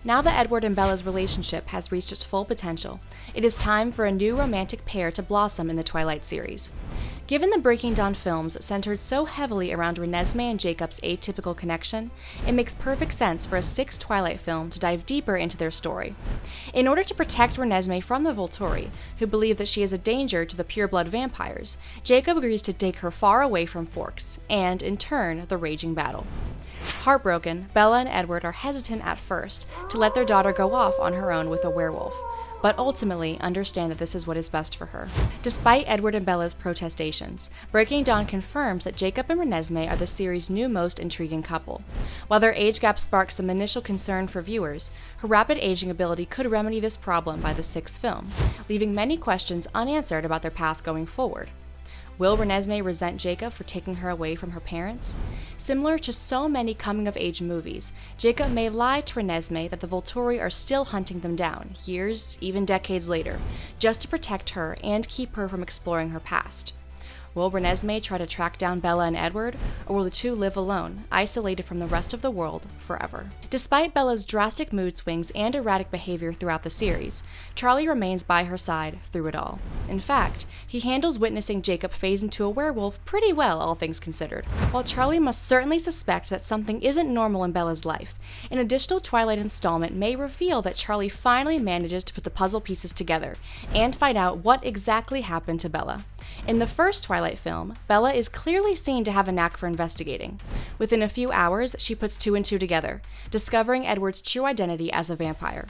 Now that Edward and Bella's relationship has reached its full potential, it is time for a new romantic pair to blossom in the Twilight series. Given the Breaking Dawn films centered so heavily around Renesmee and Jacob's atypical connection, it makes perfect sense for a sixth Twilight film to dive deeper into their story. In order to protect Renesmee from the Volturi, who believe that she is a danger to the pureblood vampires, Jacob agrees to take her far away from Forks, and, in turn, the raging battle. Heartbroken, Bella and Edward are hesitant at first to let their daughter go off on her own with a werewolf, but ultimately understand that this is what is best for her. Despite Edward and Bella's protestations, Breaking Dawn confirms that Jacob and Renesmee are the series' new most intriguing couple. While their age gap sparks some initial concern for viewers, her rapid aging ability could remedy this problem by the sixth film, leaving many questions unanswered about their path going forward. Will Renesmee resent Jacob for taking her away from her parents? Similar to so many coming-of-age movies, Jacob may lie to Renesmee that the Volturi are still hunting them down, years, even decades later, just to protect her and keep her from exploring her past. Will Renesmee try to track down Bella and Edward, or will the two live alone, isolated from the rest of the world forever? Despite Bella's drastic mood swings and erratic behavior throughout the series, Charlie remains by her side through it all. In fact, he handles witnessing Jacob phase into a werewolf pretty well, all things considered. While Charlie must certainly suspect that something isn't normal in Bella's life, an additional Twilight installment may reveal that Charlie finally manages to put the puzzle pieces together and find out what exactly happened to Bella. In the first Twilight film, Bella is clearly seen to have a knack for investigating. Within a few hours, she puts two and two together, discovering Edward's true identity as a vampire.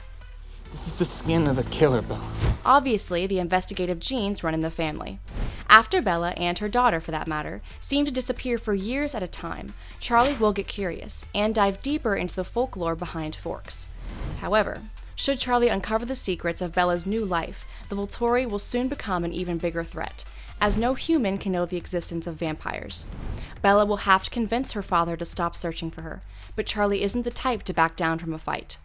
This is the skin of a killer, Bella. Obviously, the investigative genes run in the family. After Bella, and her daughter for that matter, seem to disappear for years at a time, Charlie will get curious and dive deeper into the folklore behind Forks. However, should Charlie uncover the secrets of Bella's new life, the Volturi will soon become an even bigger threat, as no human can know the existence of vampires. Bella will have to convince her father to stop searching for her, but Charlie isn't the type to back down from a fight.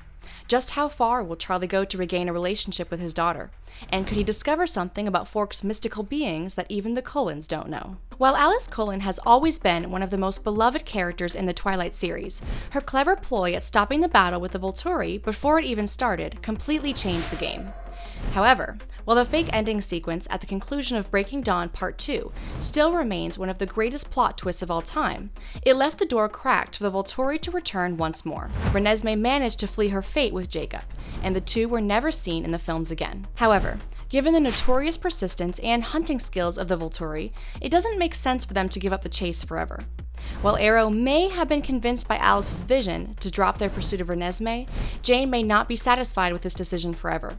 Just how far will Charlie go to regain a relationship with his daughter? And could he discover something about Fork's mystical beings that even the Cullens don't know? While Alice Cullen has always been one of the most beloved characters in the Twilight series, her clever ploy at stopping the battle with the Volturi before it even started completely changed the game. However, while the fake ending sequence at the conclusion of Breaking Dawn Part 2 still remains one of the greatest plot twists of all time, it left the door cracked for the Volturi to return once more. Renesmee managed to flee her fate with Jacob, and the two were never seen in the films again. However, given the notorious persistence and hunting skills of the Volturi, it doesn't make sense for them to give up the chase forever. While Arrow may have been convinced by Alice's vision to drop their pursuit of Renesmee, Jane may not be satisfied with this decision forever.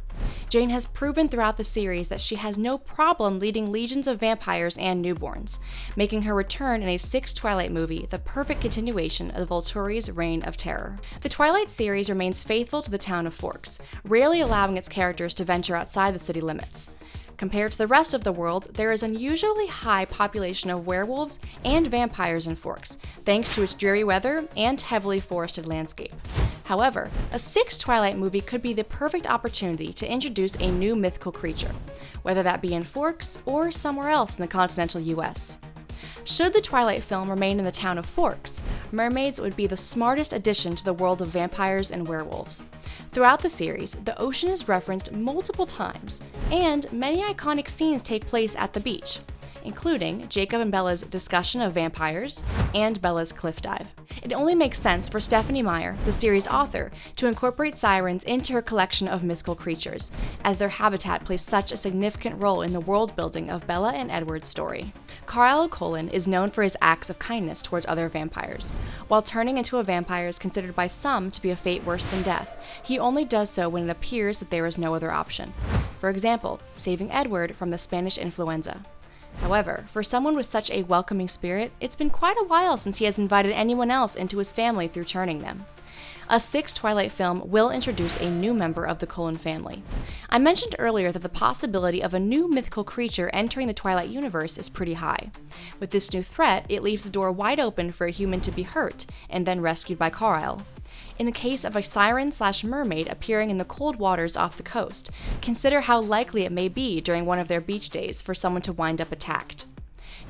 Jane has proven throughout the series that she has no problem leading legions of vampires and newborns, making her return in a sixth Twilight movie the perfect continuation of the Volturi's reign of terror. The Twilight series remains faithful to the town of Forks, rarely allowing its characters to venture outside the city limits. Compared to the rest of the world, there is an unusually high population of werewolves and vampires in Forks, thanks to its dreary weather and heavily forested landscape. However, a sixth Twilight movie could be the perfect opportunity to introduce a new mythical creature, whether that be in Forks or somewhere else in the continental US. Should the Twilight film remain in the town of Forks, mermaids would be the smartest addition to the world of vampires and werewolves. Throughout the series, the ocean is referenced multiple times, and many iconic scenes take place at the beach, including Jacob and Bella's discussion of vampires and Bella's cliff dive. It only makes sense for Stephenie Meyer, the series author, to incorporate sirens into her collection of mythical creatures, as their habitat plays such a significant role in the world building of Bella and Edward's story. Carlisle Cullen is known for his acts of kindness towards other vampires. While turning into a vampire is considered by some to be a fate worse than death, he only does so when it appears that there is no other option. For example, saving Edward from the Spanish influenza. However, for someone with such a welcoming spirit, it's been quite a while since he has invited anyone else into his family through turning them. A sixth Twilight film will introduce a new member of the Cullen family. I mentioned earlier that the possibility of a new mythical creature entering the Twilight universe is pretty high. With this new threat, it leaves the door wide open for a human to be hurt and then rescued by Carlisle. In the case of a siren/mermaid appearing in the cold waters off the coast, consider how likely it may be during one of their beach days for someone to wind up attacked.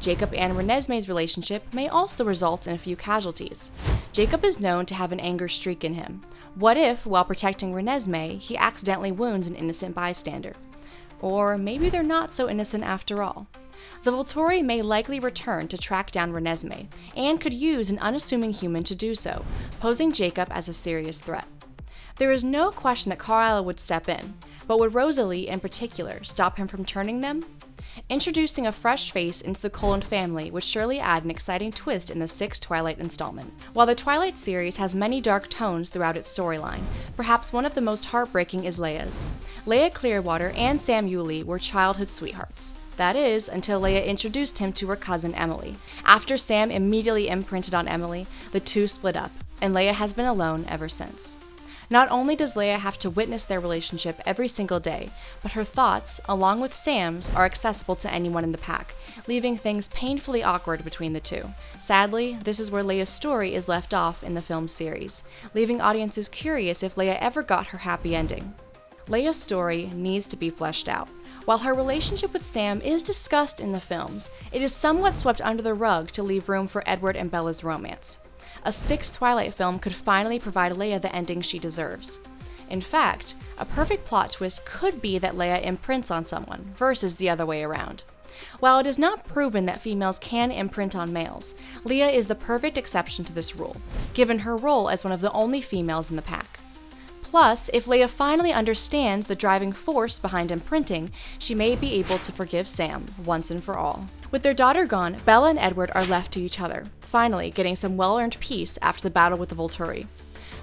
Jacob and Renesmee's relationship may also result in a few casualties. Jacob is known to have an anger streak in him. What if, while protecting Renesmee, he accidentally wounds an innocent bystander? Or maybe they're not so innocent after all. The Volturi may likely return to track down Renesmee, and could use an unassuming human to do so, posing Jacob as a serious threat. There is no question that Carlisle would step in, but would Rosalie in particular stop him from turning them? Introducing a fresh face into the Cullen family would surely add an exciting twist in the 6th Twilight installment. While the Twilight series has many dark tones throughout its storyline, perhaps one of the most heartbreaking is Leah's. Leah Clearwater and Sam Yulee were childhood sweethearts. That is, until Leah introduced him to her cousin Emily. After Sam immediately imprinted on Emily, the two split up, and Leah has been alone ever since. Not only does Leah have to witness their relationship every single day, but her thoughts, along with Sam's, are accessible to anyone in the pack, leaving things painfully awkward between the two. Sadly, this is where Leah's story is left off in the film series, leaving audiences curious if Leah ever got her happy ending. Leah's story needs to be fleshed out. While her relationship with Sam is discussed in the films, it is somewhat swept under the rug to leave room for Edward and Bella's romance. A 6th Twilight film could finally provide Leah the ending she deserves. In fact, a perfect plot twist could be that Leah imprints on someone, versus the other way around. While it is not proven that females can imprint on males, Leah is the perfect exception to this rule, given her role as one of the only females in the pack. Plus, if Leah finally understands the driving force behind imprinting, she may be able to forgive Sam once and for all. With their daughter gone, Bella and Edward are left to each other, finally getting some well-earned peace after the battle with the Volturi.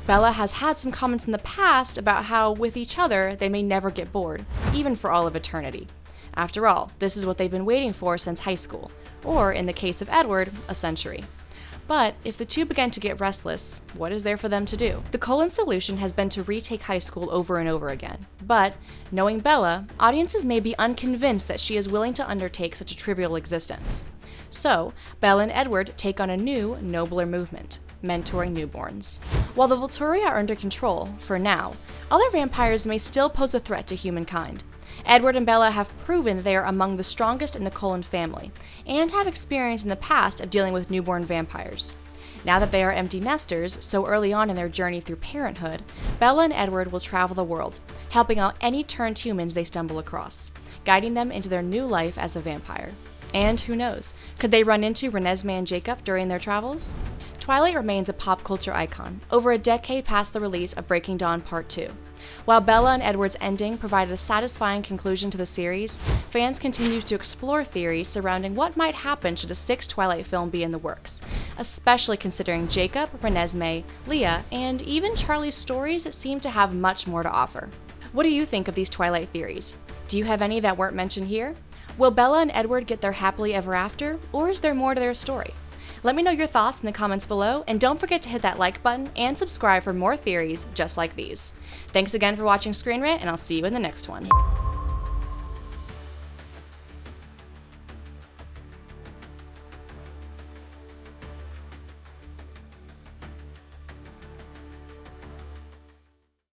Bella has had some comments in the past about how, with each other, they may never get bored, even for all of eternity. After all, this is what they've been waiting for since high school, or, in the case of Edward, a century. But if the two begin to get restless, what is there for them to do? The Cullen solution has been to retake high school over and over again. But, knowing Bella, audiences may be unconvinced that she is willing to undertake such a trivial existence. So, Bella and Edward take on a new, nobler movement, mentoring newborns. While the Volturi are under control, for now, other vampires may still pose a threat to humankind. Edward and Bella have proven that they are among the strongest in the Cullen family, and have experience in the past of dealing with newborn vampires. Now that they are empty nesters, so early on in their journey through parenthood, Bella and Edward will travel the world, helping out any turned humans they stumble across, guiding them into their new life as a vampire. And who knows, could they run into Renesmee and Jacob during their travels? Twilight remains a pop culture icon, over a decade past the release of Breaking Dawn Part 2. While Bella and Edward's ending provided a satisfying conclusion to the series, fans continue to explore theories surrounding what might happen should a 6th Twilight film be in the works, especially considering Jacob, Renesmee, Leah, and even Charlie's stories seem to have much more to offer. What do you think of these Twilight theories? Do you have any that weren't mentioned here? Will Bella and Edward get their happily ever after, or is there more to their story? Let me know your thoughts in the comments below, and don't forget to hit that like button and subscribe for more theories just like these. Thanks again for watching ScreenRant, and I'll see you in the next one.